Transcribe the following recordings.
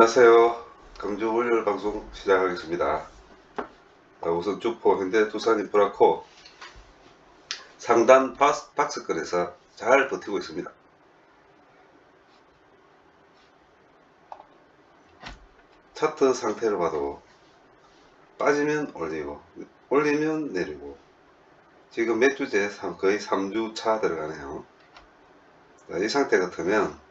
안녕하세요. 광주 월요일 방송 시작하겠습니다. 우선 주포 현대투산 인프라코 상단 박스권에서 잘 버티고 있습니다. 차트 상태를 봐도 빠지면 올리고 올리면 내리고 지금 몇 주째 거의 3주차 들어가네요. 이 상태 같으면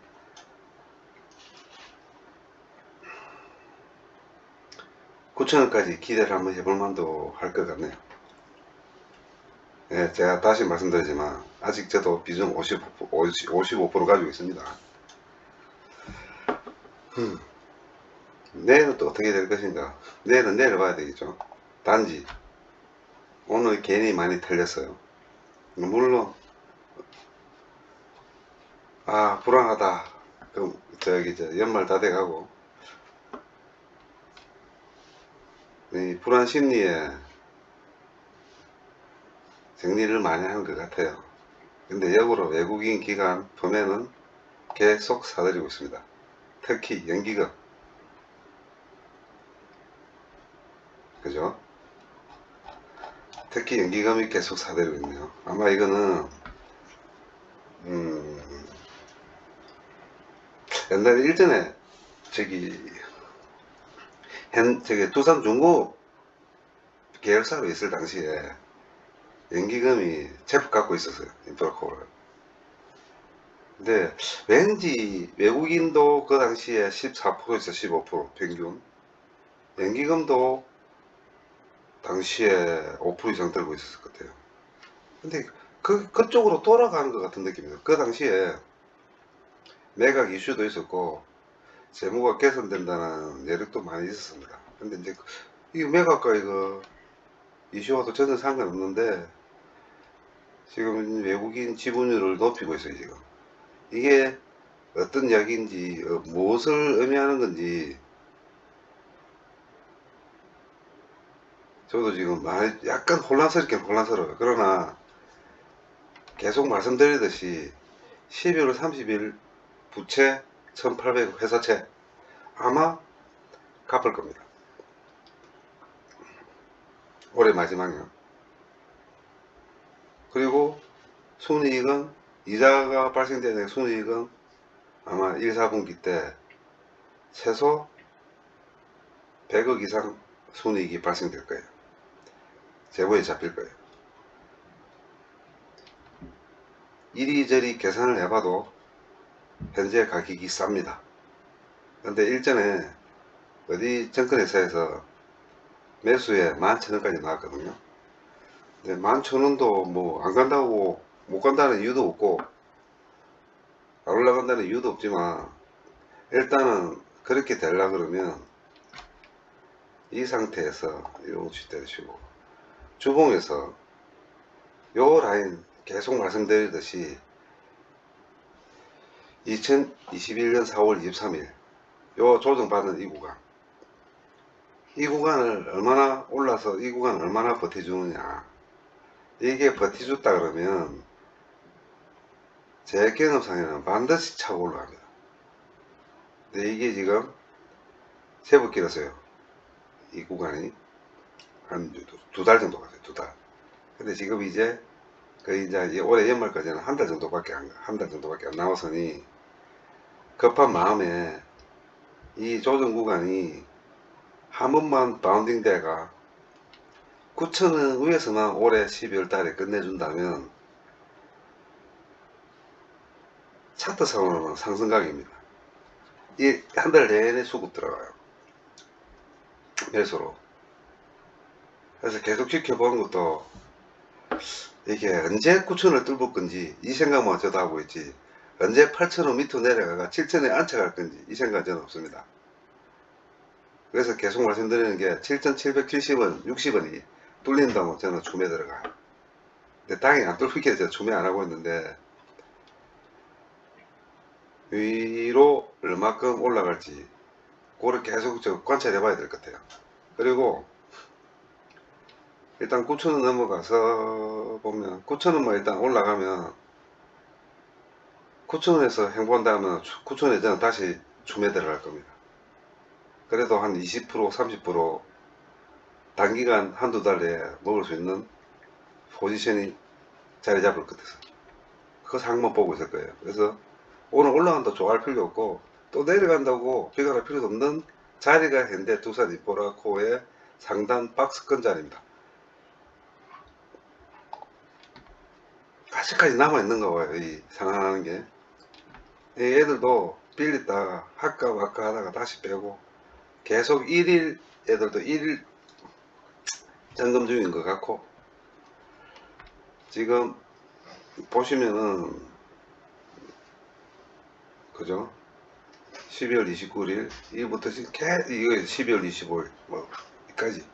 9,000원까지 기대를 한번 해볼 만도 할 것 같네요. 예, 제가 다시 말씀드리지만 아직 저도 비중 55% 가지고 있습니다. 내일은 또 어떻게 될 것인가? 내일은 내려봐야 되겠죠. 단지 오늘 괜히 많이 틀렸어요. 물론 불안하다. 그럼 연말 다 돼가고 이 불안 심리에 정리를 많이 하는 것 같아요. 근데 역으로 외국인 기관 보면은 계속 사들이고 있습니다. 특히 연기금, 그죠? 특히 연기금이 계속 사들이고 있네요. 아마 이거는 옛날에 일전에 두산중고 계열사로 있을 당시에 연기금이 제법 갖고 있었어요. 인프라코를. 근데 왠지 외국인도 그 당시에 14%에서 15% 평균, 연기금도 당시에 5% 이상 들고 있었을 것 같아요. 근데 그쪽으로 돌아가는 것 같은 느낌이에요. 그 당시에 매각 이슈도 있었고 재무가 개선된다는 내력도 많이 있었습니다. 근데 이제 이 매각과 이거 이슈와도 전혀 상관없는데 지금 외국인 지분율을 높이고 있어요. 지금 이게 어떤 이야기인지 무엇을 의미하는 건지 저도 지금 약간 혼란스러워요. 그러나 계속 말씀드리듯이 12월 30일 부채 1800 회사채 아마 갚을 겁니다. 올해 마지막이요. 그리고 순이익은 이자가 발생되는 순이익은 아마 1, 4분기 때 최소 100억 이상 순이익이 발생될 거예요. 재고에 잡힐 거예요. 이리저리 계산을 해봐도 현재 가격이 쌉니다. 근데 일전에 어디 증권회사에서 매수에 11,000원까지 나왔거든요. 근데 11,000원도 뭐 안 간다고 못 간다는 이유도 없고 안 올라간다는 이유도 없지만 일단은 그렇게 되려 그러면 이 상태에서 요치 때리시고 주봉에서 요 라인 계속 말씀드리듯이 2021년 4월 23일 요 조정받는 이 구간을 얼마나 올라서 이 구간을 얼마나 버텨주느냐. 이게 버텨줬다 그러면 제 경험상에는 반드시 차고 올라갑니다. 근데 이게 지금 제법 길었어요. 이 구간이 한 두 달 정도 갔어요. 두 달. 근데 지금 이제 거의 이제 올해 연말까지는 한 달 정도밖에 안 남았으니 급한 마음에 이 조정 구간이 한 번만 바운딩 대가 9,000원 위에서만 올해 12월 달에 끝내준다면 차트상으로는 상승각입니다. 이 한 달 내내 수급 들어가요. 매수로. 그래서 계속 지켜보는 것도 이게 언제 9,000원을 뚫을 건지 이 생각만 저도 하고 있지 언제 8,000원 밑으로 내려가가 7,000원에 안쳐갈 건지 이 생각은 저는 없습니다. 그래서 계속 말씀드리는 게 7,770원, 60원이 뚫린다면 저는 춤에 들어가요. 근데 당연히 안 뚫리게 제가 춤에 안 하고 있는데 위로 얼마큼 올라갈지 그걸 계속 관찰해 봐야 될 것 같아요. 그리고 일단 9,000원 넘어가서 보면 9,000원만 일단 올라가면 9,000원에서 행보한다면 9,000원에 저는 다시 춤에 들어갈 겁니다. 그래도 한 20% 30% 단기간 한두 달 내에 먹을 수 있는 포지션이 자리 잡을 것 같아서 그 상만 보고 있을 거예요. 그래서 오늘 올라간다 좋아할 필요 없고 또 내려간다고 비관할 필요도 없는 자리가 현대 두산 이포라코의 상단 박스권 자리입니다. 아직까지 남아있는가 봐요. 이 상한하는 게. 이 애들도 빌렸다가 할까 말까 하다가 다시 빼고 계속 1일 애들도 1일 점검 중인 것 같고, 지금 보시면은 그죠? 12월 29일 일부터 지금 이거 12월 25일 뭐 여기까지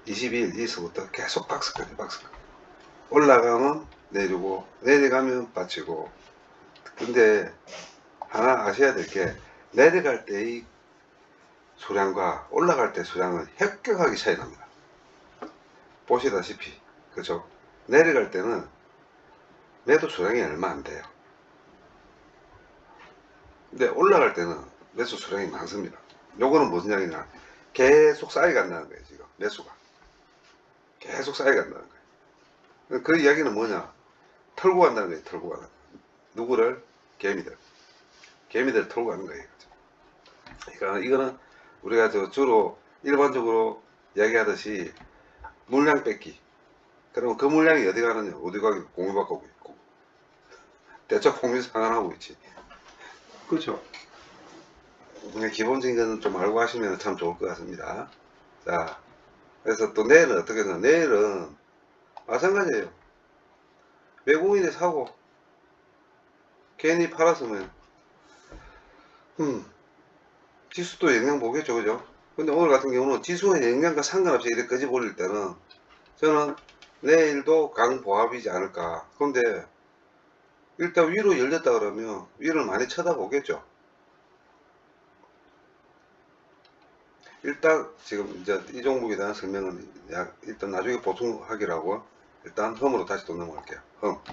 22일 이서부터 계속 박스까지 올라가면 내리고 내려가면 받치고. 근데 하나 아셔야 될 게 내려갈 때의 수량과 올라갈 때 수량은 혁격하게 차이 납니다. 보시다시피 그죠? 내려갈 때는 매도 수량이 얼마 안 돼요. 근데 올라갈 때는 매수 수량이 많습니다. 요거는 무슨 이야기냐, 계속 쌓여간다는 거예요. 지금 매수가 계속 쌓여간다는 거예요. 그 이야기는 뭐냐, 털고 간다는 거예요. 털고 가는. 누구를? 개미들 털고 가는 거예요. 그러니까 이거는 우리가 주로 일반적으로 이야기하듯이 물량 뺏기. 그러면 그 물량이 어디 가느냐, 어디 가기 공유받고 있고 대처 공유 상환하고 있지. 그렇죠. 기본적인 거는 좀 알고 하시면 참 좋을 것 같습니다. 자, 그래서 또 내일은 어떻게 되나, 내일은 마찬가지예요. 외국인이 사고 괜히 팔았으면 지수도 영향 보겠죠, 그죠? 근데 오늘 같은 경우는 지수의 영향과 상관없이 이렇게 끄집 올릴 때는 저는 내일도 강보합이지 않을까. 그런데 일단 위로 열렸다 그러면 위를 많이 쳐다보겠죠. 일단 지금 이제 이 종목에 대한 설명은 일단 나중에 보충하기로 하고, 일단 험으로 다시 또 넘어갈게요. 험.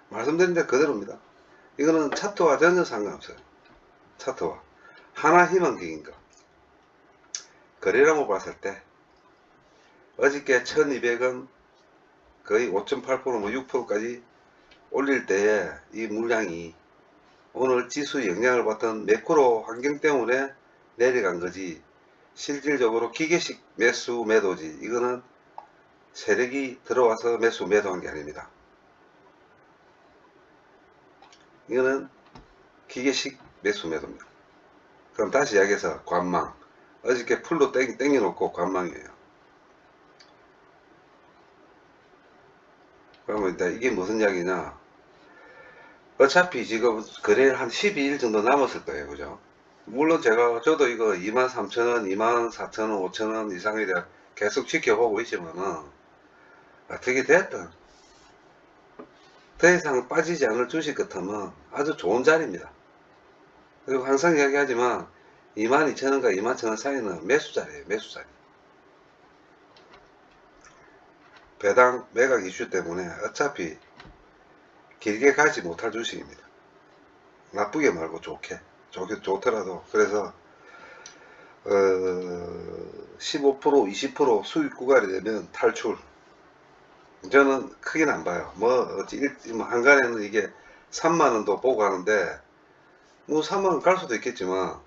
말씀드린 데 그대로입니다. 이거는 차트와 전혀 상관없어요. 차트와. 하나 희망적인 거. 거래량으로 봤을 때 어저께 1200원 거의 5.8% 뭐 6%까지 올릴 때에 이 물량이 오늘 지수 영향을 받던 매크로 환경 때문에 내려간 거지, 실질적으로 기계식 매수 매도지, 이거는 세력이 들어와서 매수 매도한 게 아닙니다. 이거는 기계식 매수 매도입니다. 그럼 다시 이야기해서 관망. 어저께 풀로 땡겨놓고 관망이에요. 그러면 이게 무슨 이야기냐, 어차피 지금 거래를 한 12일 정도 남았을 거예요. 그죠? 물론 저도 이거 23,000원, 24,000원, 5,000원 이상에 대해 계속 지켜보고 있지만은, 어떻게 됐든 더 이상 빠지지 않을 주식 같으면 아주 좋은 자리입니다. 그리고 항상 이야기하지만 22,000원과 21,000원 사이는 매수 자리예요. 매수 자리. 배당 매각 이슈 때문에 어차피 길게 가지 못할 주식입니다. 나쁘게 말고 좋더라도. 그래서 15% 20% 수익 구간이 되면 탈출. 저는 크게는 안 봐요. 뭐 한간에는 이게 3만원도 보고 가는데 뭐 3만원 갈 수도 있겠지만,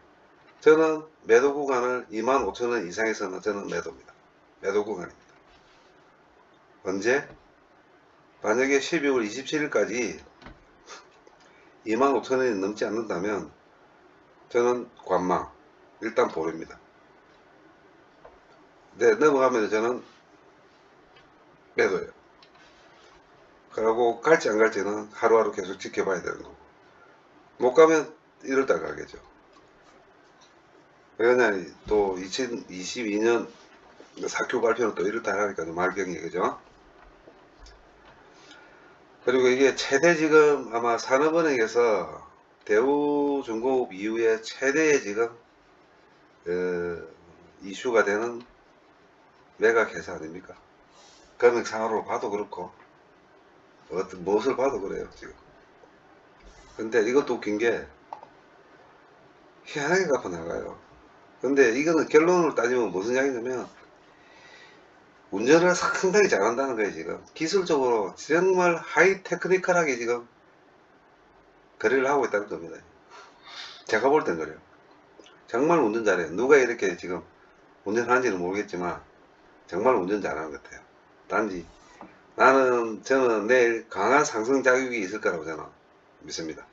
저는 매도 구간을 25,000원 이상에서는 저는 매도입니다. 매도 구간입니다. 언제? 만약에 12월 27일까지 25,000원이 넘지 않는다면 저는 관망, 일단 보릅니다. 네, 넘어가면 저는 매도예요. 그러고 갈지 안 갈지는 하루하루 계속 지켜봐야 되는 거고, 못 가면 이럴다 가겠죠. 왜냐면 또 2022년 4Q 발표는 또 이럴다 하니까 말경이, 그죠? 그리고 이게 최대 지금 아마 산업은행에서 대우중공업 이후에 최대의 지금 이슈가 되는 매각 회사 아닙니까? 금액상으로 봐도 그렇고 무엇을 봐도 그래요 지금. 근데 이것도 웃긴 게 희한하게 갚아 나가요. 근데 이거는 결론을 따지면 무슨 이야기냐면 운전을 상당히 잘한다는 거예요. 지금 기술적으로 정말 하이 테크니컬하게 지금 거래를 하고 있다는 겁니다. 제가 볼 땐 그래요. 정말 운전 잘해요. 누가 이렇게 지금 운전하는지는 모르겠지만 정말 운전 잘하는 것 같아요. 단지 저는 내일 강한 상승 자격이 있을 거라고 저는 믿습니다.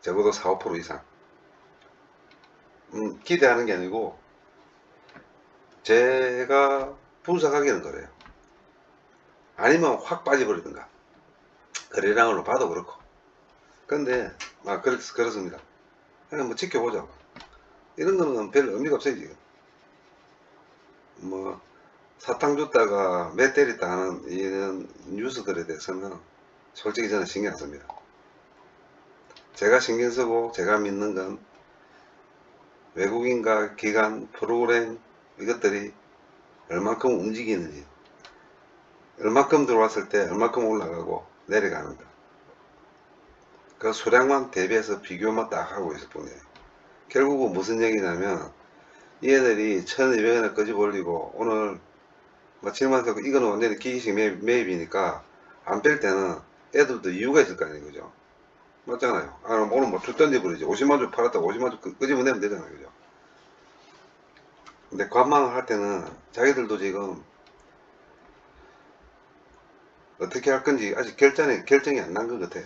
적어도 4, 5% 이상. 기대하는 게 아니고 제가 분석하기는 그래요. 아니면 확 빠져버리든가. 거래량으로 봐도 그렇고. 근데 그렇습니다. 그냥 뭐 지켜보자고. 이런 거는 별 의미가 없어요. 지금 뭐 사탕 줬다가 매 때렸다 하는 이런 뉴스들에 대해서는 솔직히 저는 신경 안 씁니다. 제가 신경 쓰고 제가 믿는 건 외국인과 기관 프로그램 이것들이 얼마큼 움직이는지, 얼마큼 들어왔을 때 얼마큼 올라가고 내려가는 거. 그 수량만 대비해서 비교만 딱 하고 있을 뿐이에요. 결국은 무슨 얘기냐면 얘들이 1200원을 끄집어 올리고 오늘 뭐 7만 원 이거는 완전히 기기식 매입이니까 안 뺄 때는 애들도 이유가 있을 거 아니에요. 그죠? 맞잖아요. 아, 오늘 뭐 줄 던져버리지. 50만 주 팔았다고 50만 주 끄집어내면 되잖아요. 그죠? 근데 관망을 할 때는 자기들도 지금 어떻게 할 건지 아직 결정이 안 난 것 같아요.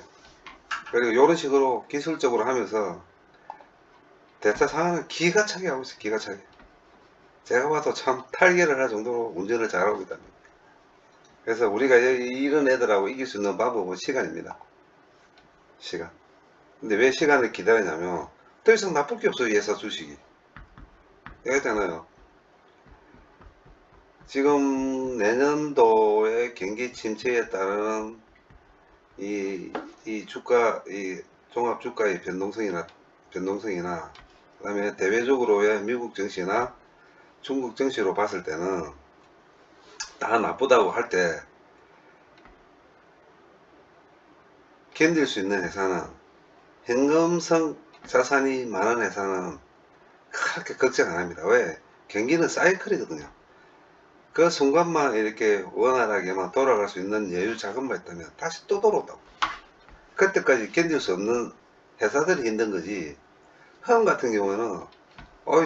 그리고 이런 식으로 기술적으로 하면서 대차 상황을 기가 차게 하고 있어요. 기가 차게. 제가 봐도 참 탈기를 할 정도로 운전을 잘하고 있답니다. 그래서 우리가 이런 애들하고 이길 수 있는 방법은 시간입니다. 시간. 근데 왜 시간을 기다리냐면 더 이상 나쁠 게 없어요. 예사 주식이. 얘기했잖아요. 지금 내년도의 경기 침체에 따른 이 주가, 이 종합 주가의 변동성이나, 그 다음에 대외적으로의 미국 증시나 중국 증시로 봤을 때는 다 나쁘다고 할 때 견딜 수 있는 회사는 현금성 자산이 많은 회사는 그렇게 걱정 안 합니다. 왜? 경기는 사이클이거든요. 그 순간만 이렇게 원활하게만 돌아갈 수 있는 여유 자금만 있다면 다시 또 돌아온다고. 그때까지 견딜 수 없는 회사들이 힘든 거지. 화학 같은 경우는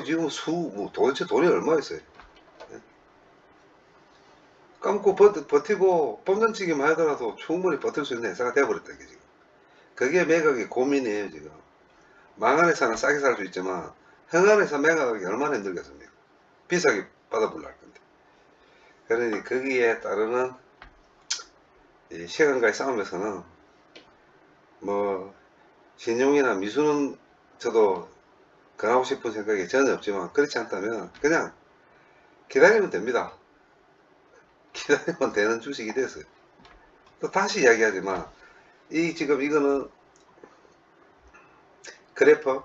지금 뭐 도대체 돈이 얼마 있어요? 감고 버티고 뻔전치기만 하더라도 충분히 버틸 수 있는 회사가 되어버렸다 게 지금. 그게 매각이 고민이에요 지금. 망한 회사는 싸게 살 수 있지만 흥한 회사 매각하기 얼마나 힘들겠습니까? 비싸게 받아보려 할 건데. 그러니 거기에 따르는 시간과의 싸움에서는 뭐 신용이나 미수는 저도 권하고 싶은 생각이 전혀 없지만 그렇지 않다면 그냥 기다리면 됩니다. 기다리면 되는 주식이 됐어요. 또 다시 이야기하지만 지금 이거는 그래프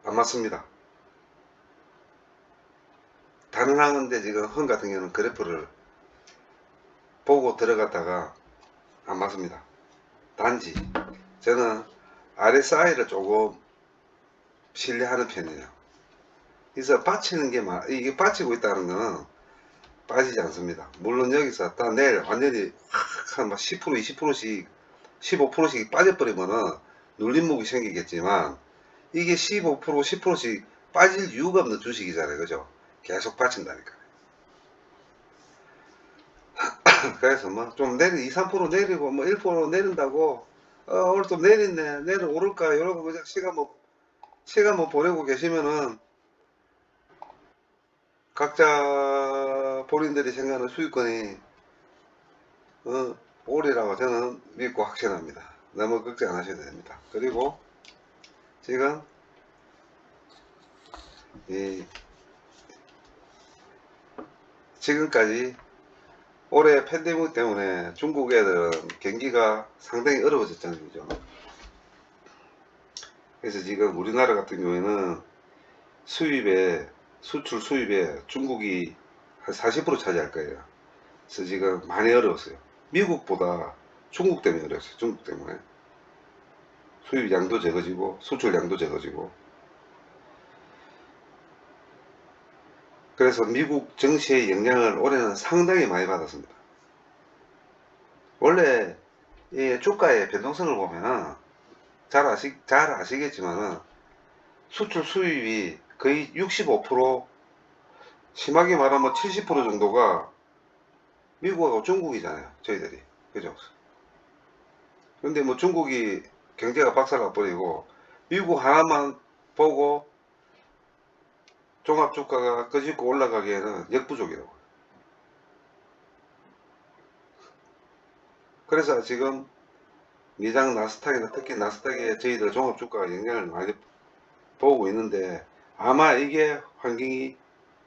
안 맞습니다. 가능한데 지금 헌 같은 경우는 그래프를 보고 들어갔다가 안 맞습니다. 단지 저는 RSI를 조금 신뢰하는 편이에요. 그래서 받치는 게 이게 받치고 있다는 거는 빠지지 않습니다. 물론 여기서 딱 내일 완전히 한 10% 20%씩 15%씩 빠져버리면은 눌림목이 생기겠지만 이게 15% 10%씩 빠질 이유가 없는 주식이잖아요. 그죠? 계속 받친다니까. 그래서 뭐 좀 2, 3% 내리고 뭐 1% 내린다고 오늘 좀 내리네 내일 오를까 이러고 그냥 시간 뭐 보내고 계시면은 각자 본인들이 생각하는 수익권이 오리라고 저는 믿고 확신합니다. 너무 걱정 안 하셔도 됩니다. 그리고 지금 지금까지 올해 팬데믹 때문에 중국 애들은 경기가 상당히 어려워졌잖아요. 그죠? 그래서 지금 우리나라 같은 경우에는 수출 수입에 중국이 한 40% 차지할 거예요. 그래서 지금 많이 어려웠어요. 미국보다 중국 때문에 어려웠어요. 중국 때문에. 수입량도 적어지고, 수출량도 적어지고. 그래서 미국 증시의 영향을 올해는 상당히 많이 받았습니다. 원래 이 주가의 변동성을 보면은 잘 아시겠지만은 수출 수입이 거의 65%, 심하게 말하면 70% 정도가 미국하고 중국이잖아요. 저희들이. 그죠? 근데 뭐 중국이 경제가 박살나 버리고 미국 하나만 보고 종합주가가 끄집고 올라가기에는 역부족이라고. 그래서 지금 미장 나스닥이나 특히 나스닥에 저희들 종합주가가 영향을 많이 보고 있는데 아마 이게 환경이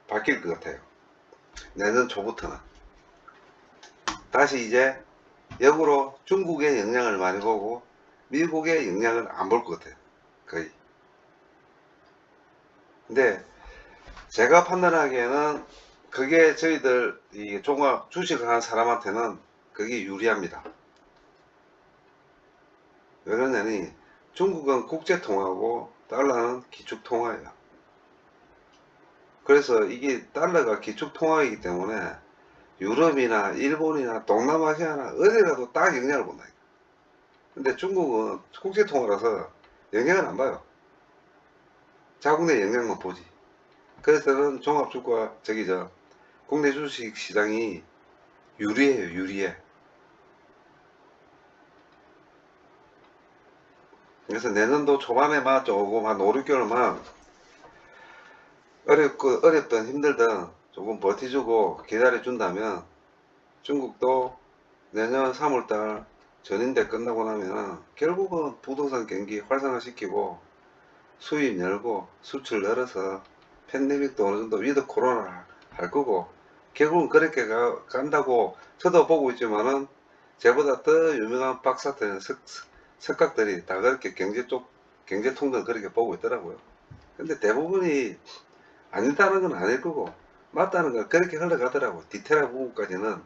바뀔 것 같아요. 내년 초부터는. 다시 이제 역으로 중국의 영향을 많이 보고 미국의 영향을 안 볼 것 같아요. 거의. 근데 제가 판단하기에는 그게 저희들 이 종합 주식을 하는 사람한테는 그게 유리합니다. 왜 그러냐니 중국은 국제통화고 달러는 기축통화예요. 그래서 이게 달러가 기축통화이기 때문에 유럽이나 일본이나 동남아시아나 어디라도 딱 영향을 본다. 근데 중국은 국제통화라서 영향을 안 봐요. 자국 내 영향만 보지. 그래서 저는 종합주가 국내 주식 시장이 유리해요. 유리해. 그래서 내년도 초반에만 조금 한 5, 6개월만 어렵든 힘들든 조금 버티주고 기다려준다면 중국도 내년 3월달 전인대 끝나고 나면 결국은 부동산 경기 활성화시키고 수입 열고 수출 늘어서 팬데믹도 어느 정도 위드 코로나 할 거고 결국은 그렇게 간다고 저도 보고 있지만은 저보다 더 유명한 박사들 석각들이 다 그렇게 경제통들 그렇게 보고 있더라고요. 근데 대부분이 아니다는 건 아닐 거고 맞다는 건 그렇게 흘러가더라고. 디테일한 부분까지는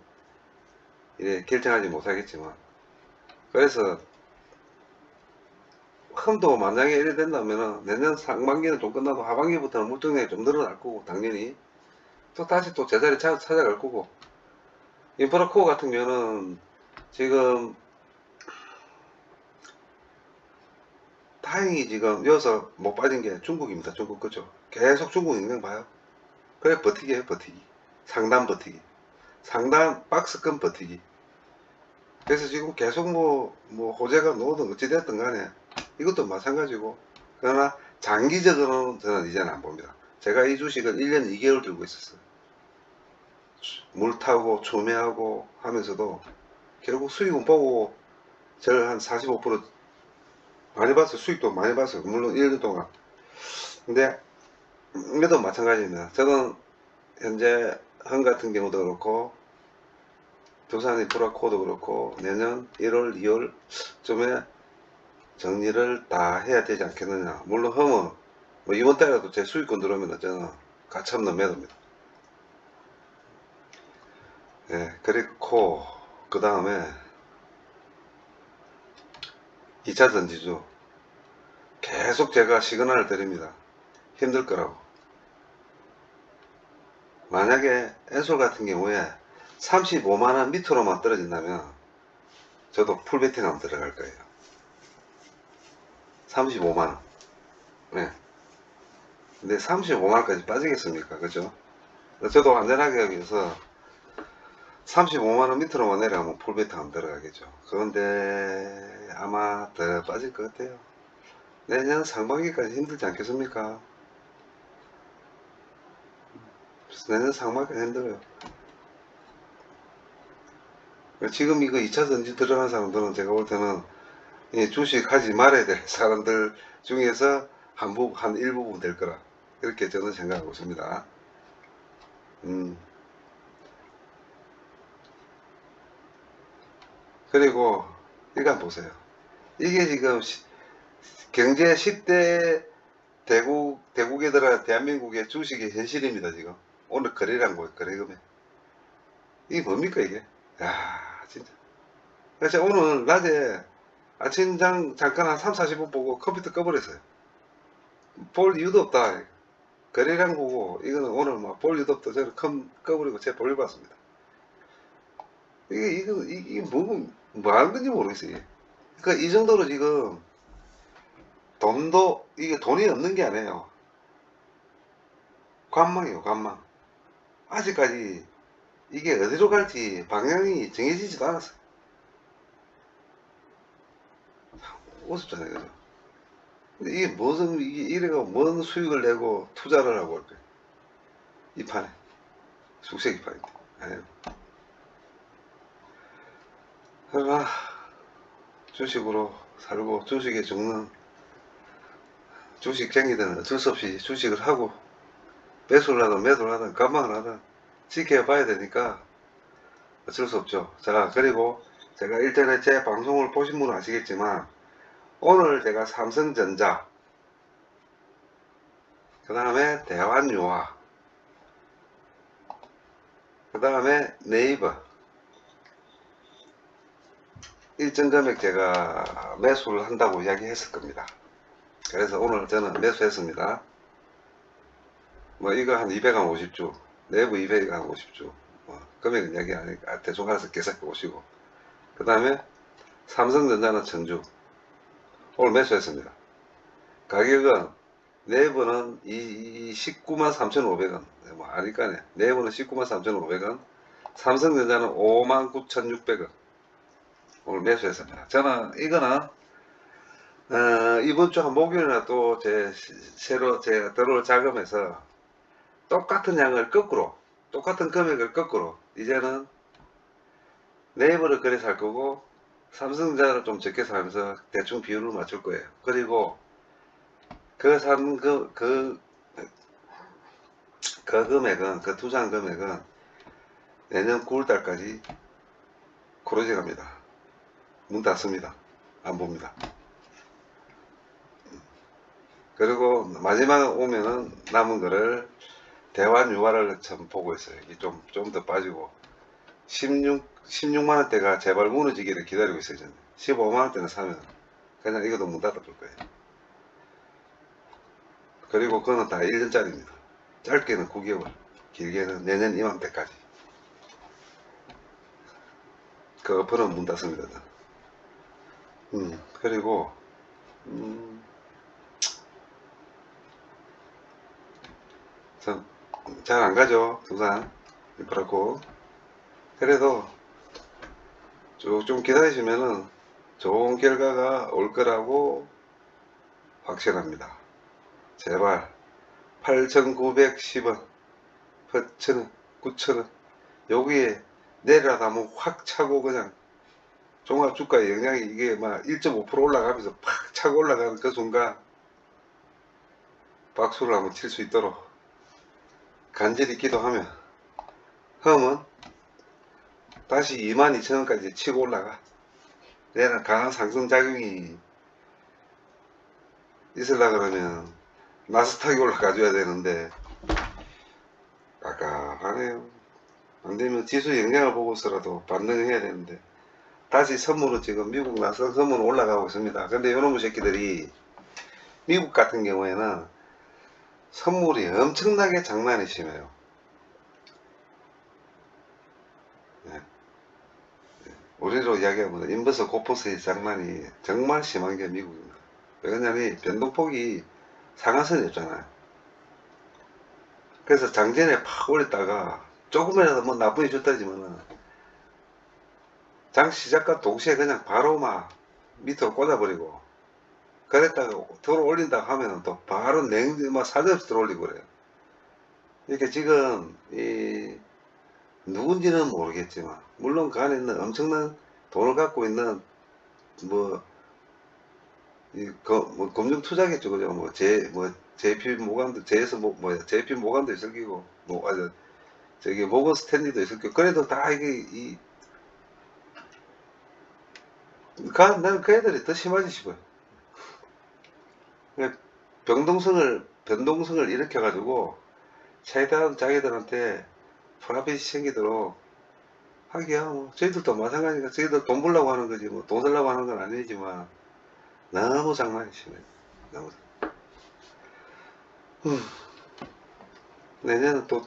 결정하지 못하겠지만. 그래서 흠도 만약에 이래 된다면은 내년 상반기는 좀 끝나도 하반기부터는 물정량이 좀 늘어날 거고 당연히 또 다시 또 제자리 찾아갈 거고. 인프라코어 같은 경우는 지금 다행히 지금 여기서 못 빠진 게 중국입니다. 중국. 그죠? 계속 중국 영향 봐요. 그래 버티기에요. 버티기. 상단 버티기. 상단 박스권 버티기. 그래서 지금 계속 뭐 호재가 나오든 어찌됐든 간에 이것도 마찬가지고. 그러나 장기적으로는 저는 이제는 안 봅니다. 제가 이 주식을 1년 2개월 들고 있었어요. 물 타고 초매하고 하면서도 결국 수익은 보고 저를 한 45% 많이 봤어요. 수익도 많이 봤어요. 물론 1년 동안. 근데 이것도 마찬가지입니다. 저는 현재 한 같은 경우도 그렇고 두산 인프라코도 그렇고 내년 1월 2월쯤에 정리를 다 해야 되지 않겠느냐. 물론 흠은 뭐 이번 달에도 제 수익권 들어오면 저는 가차없는 매도입니다. 예, 그리고 그 다음에 2차 전지주 계속 제가 시그널을 드립니다. 힘들 거라고. 만약에 엔솔 같은 경우에 35만원 밑으로만 떨어진다면 저도 풀베팅 한번 들어갈 거예요. 35만원. 네. 근데 35만원까지 빠지겠습니까? 그죠? 저도 안전하게 하기 위해서 35만원 밑으로만 내려가면 풀베팅 한번 들어가겠죠. 그런데 아마 더 빠질 것 같아요. 내년 상반기까지 힘들지 않겠습니까? 내년 상반기까지 힘들어요. 지금 이거 2차 전지 들어간 사람들은 제가 볼 때는 주식 하지 말아야 될 사람들 중에서 한 일부분 될 거라. 이렇게 저는 생각하고 있습니다. 그리고 이거 한번 보세요. 이게 지금 경제 10대 대국에 들어 대한민국의 주식의 현실입니다. 지금 오늘 거래량 보여. 거래금액. 이게 뭡니까 이게? 야 진짜. 그래서 오늘 낮에 아침장 잠깐 한 3, 40분 보고 컴퓨터 꺼버렸어요. 볼 이유도 없다. 거래량 보고 이거는 오늘 막 볼 일도 없다 저는 꺼버리고 제가 돌려봤습니다. 이게 뭐 하는 건지 모르겠어요. 이게. 그러니까 이 정도로 지금 이게 돈이 없는 게 아니에요. 관망이에요, 관망. 아직까지 이게 어디로 갈지 방향이 정해지지도 않았어요. 우습잖아요, 그죠? 근데 이게 이게 이래가 뭔 수익을 내고 투자를 하고 할까요? 이 판에. 숙세기 판인데. 아니요. 그러나, 주식으로 살고, 주식에 죽는, 주식쟁이들은 어쩔 수 없이 주식을 하고, 매수를 하든 매도를 하든 관망을 하든 지켜봐야 되니까 어쩔 수 없죠. 자, 그리고 제가 일전에 제 방송을 보신 분은 아시겠지만, 오늘 제가 삼성전자, 그 다음에 대환유화, 그 다음에 네이버, 일정 금액 제가 매수를 한다고 이야기했을 겁니다. 그래서 오늘 저는 매수했습니다. 뭐 이거 한 250주, 내부 250주, 뭐 금액은 이야기 하니까 대충 알아서 계산해 보시고, 그 다음에 삼성전자는 1000주 오늘 매수했습니다. 가격은 내부는 19만 3,500원, 뭐 아니까네. 내부는 19만 3,500원, 삼성전자는 5만 9,600원 오늘 매수했습니다. 저는 이거는 이번 주 한 목요일이나 또 새로 제가 들어올 자금에서 똑같은 양을 거꾸로, 똑같은 금액을 거꾸로, 이제는 네이버를 그래 살 거고, 삼성전자를 좀 적게 사면서 대충 비율을 맞출 거예요. 그리고 그 금액은, 그 투자한 금액은 내년 9월달까지 크로징 합니다. 문 닫습니다. 안 봅니다. 그리고 마지막에 오면은 남은 거를 대환 유화를 참 보고 있어요. 이게 좀 더 빠지고 16만원대가 제발 무너지기를 기다리고 있어요. 저는 15만원대는 사면 그냥 이것도 문 닫아둘 거예요. 그리고 그거는 다 1년짜리입니다. 짧게는 9개월, 길게는 내년 이맘때까지. 그 어플은 문 닫습니다. 그리고 잘 안 가죠. 두산 그렇고, 그래도 쭉 좀 기다리시면은 좋은 결과가 올 거라고 확신합니다. 제발 8,910원, 8,000원, 9,000원 여기에 내려다 하면 확 차고 그냥 종합주가의 영향이 이게 막 1.5% 올라가면서 팍 차고 올라가는 그 순간 박수를 한번 칠 수 있도록 간절히 기도하면, 험은 다시 22,000원까지 치고 올라가. 내는 강한 상승작용이 있으려 그러면 나스닥이 올라가줘야 되는데 깝깝하네요. 안되면 지수 영향을 보고서라도 반등해야 되는데 다시 선물로 지금 미국 나스닥 선물은 올라가고 있습니다. 근데 요놈의 새끼들이 미국 같은 경우에는 선물이 엄청나게 장난이 심해요. 네. 우리로 이야기하면 인버스 고퍼스의 장난이 정말 심한 게 미국입니다. 왜냐면 변동폭이 상한선이 없잖아요. 그래서 장전에 팍 올렸다가 조금이라도 뭐 나쁜이 줬다지만은 장 시작과 동시에 그냥 바로 막 밑으로 꽂아버리고, 그랬다가 들어 올린다고 하면 또 바로 막 사정없이 들어 올리고 그래요. 이렇게 지금 누군지는 모르겠지만 물론 그 안에 있는 엄청난 돈을 갖고 있는 뭐 뭐 금융 투자겠죠. 그죠? JP 모간도, JP 모간도 있을 거고, 저기 모건 스탠리도 있을 거고, 그래도 다 나는 그 애들이 더 심하지 싶어요. 그러니까 변동성을 일으켜가지고, 최대한 자기들한테 프라핏이 생기도록 하기야, 뭐, 저희들도 마찬가지니까, 저희들 돈 벌려고 하는 거지, 뭐, 돈 쓰려고 하는 건 아니지만, 너무 장난이 심해. 너무. 내년은 또,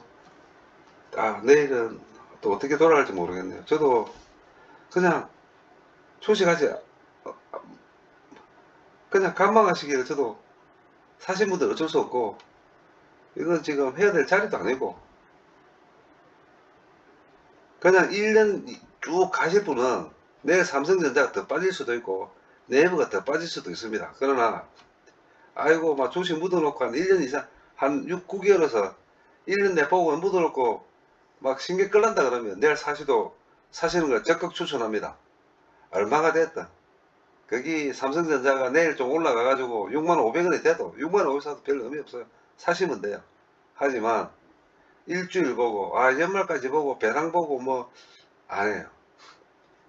내일은 또 어떻게 돌아갈지 모르겠네요. 저도 그냥 소식하지, 그냥 관망하시기를 저도 사신 분들 어쩔 수 없고, 이건 지금 해야 될 자리도 아니고, 그냥 1년 쭉 가실 분은 내일 삼성전자가 더 빠질 수도 있고, 네이버가 더 빠질 수도 있습니다. 그러나, 아이고, 막 주식 묻어놓고 한 1년 이상, 한 6, 9개월에서 1년 내 보고 묻어놓고, 막 신경 끌란다 그러면 내일 사시는 걸 적극 추천합니다. 얼마가 됐든. 거기 삼성전자가 내일 좀 올라가가지고 65,500원이 돼도 65,500원 사도 별 의미 없어요. 사시면 돼요. 하지만 일주일 보고 연말까지 보고 배당 보고 뭐 안 해요.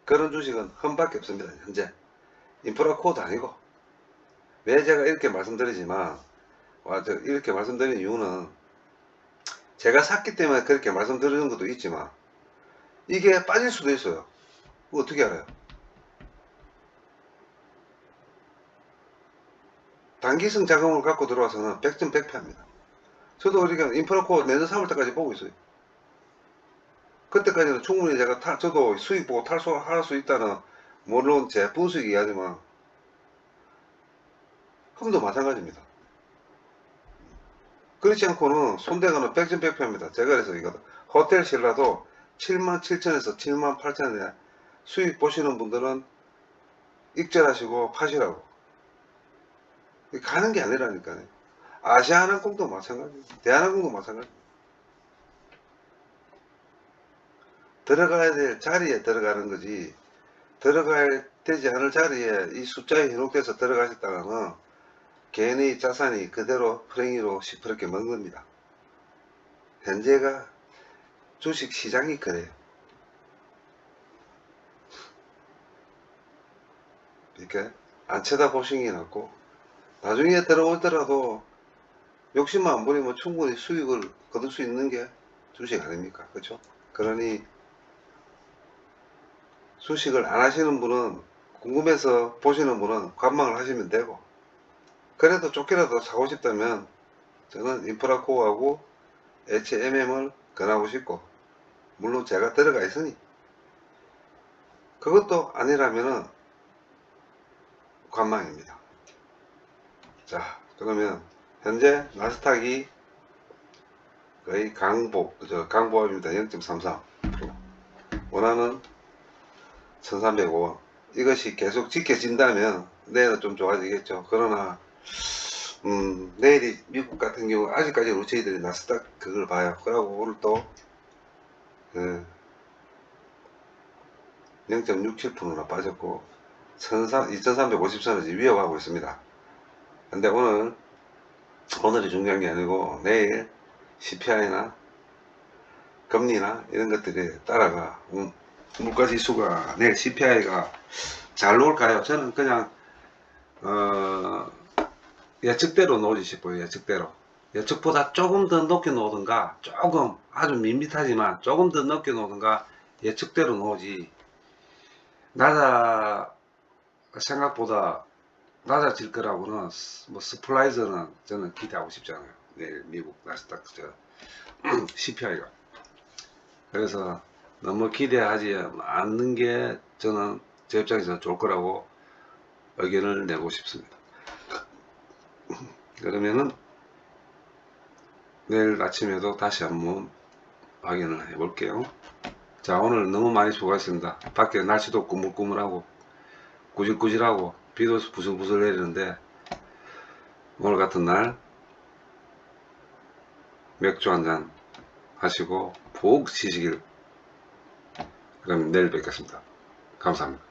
그런 주식은 흠밖에 없습니다. 현재 인프라 코어도 아니고. 왜 제가 이렇게 말씀드리지만 이렇게 말씀드리는 이유는 제가 샀기 때문에 그렇게 말씀드리는 것도 있지만 이게 빠질 수도 있어요. 어떻게 알아요? 단기성 자금을 갖고 들어와서는 100점 100패합니다. 저도 그러니까 인프라코어 내년 3월 때까지 보고 있어요. 그때까지는 충분히 제가 저도 수익 보고 탈소할 수 있다는, 물론 제 분수익이 하지만 흠도 마찬가지입니다. 그렇지 않고는 손대가는 100점 100패입니다. 제가 그래서 이거 호텔 신라도 77,000에서 78,000에 수익 보시는 분들은 익절하시고 파시라고. 가는 게 아니라니까요. 아시아항공도 마찬가지, 대한항공도 마찬가지. 들어가야 될 자리에 들어가는 거지, 들어가야 되지 않을 자리에 이 숫자에 현혹돼서 들어가셨다가는 개인의 자산이 그대로 프랭이로 시퍼렇게 먹는 겁니다. 현재가 주식 시장이 그래요. 그러니까 안 쳐다보시는 게 낫고, 나중에 들어오더라도 욕심만 안 부리면 충분히 수익을 거둘 수 있는 게 주식 아닙니까? 그렇죠? 그러니 주식을 안 하시는 분은, 궁금해서 보시는 분은 관망을 하시면 되고, 그래도 쫓기라도 사고 싶다면 저는 인프라코어하고 HMM을 권하고 싶고, 물론 제가 들어가 있으니, 그것도 아니라면은 관망입니다. 자, 그러면 현재 나스닥이 거의 강보합입니다. 0.33%. 원하는 1305원. 이것이 계속 지켜진다면 내일은 좀 좋아지겠죠. 그러나 내일이 미국 같은 경우 아직까지는 저희들이 나스닥 그걸 봐요. 그러고 오늘 또 0.67%나 빠졌고 2350선을 위협하고 있습니다. 근데 오늘이 중요한 게 아니고 내일 CPI나 금리나 이런 것들이 따라가 물가지수가, 내일 CPI가 잘 나올까요? 저는 그냥 예측대로 나오지 싶어요. 예측보다 조금 더 높게 나오든가, 조금 아주 밋밋하지만 조금 더 높게 나오든가 예측대로 나오지, 생각보다 낮아질 거라고는 뭐 스플라이저는 저는 기대하고 싶지 않아요. 내일 미국 나스닥 CPI가. 그래서 너무 기대하지 않는 게 저는 제 입장에서 좋을 거라고 의견을 내고 싶습니다. 그러면은 내일 아침에도 다시 한번 확인을 해 볼게요. 자, 오늘 너무 많이 수고하셨습니다. 밖에 날씨도 꾸물꾸물하고 꾸질꾸질하고 비도 부슬부슬 내리는데, 오늘 같은 날 맥주 한잔 하시고 푹 쉬시길. 그럼 내일 뵙겠습니다. 감사합니다.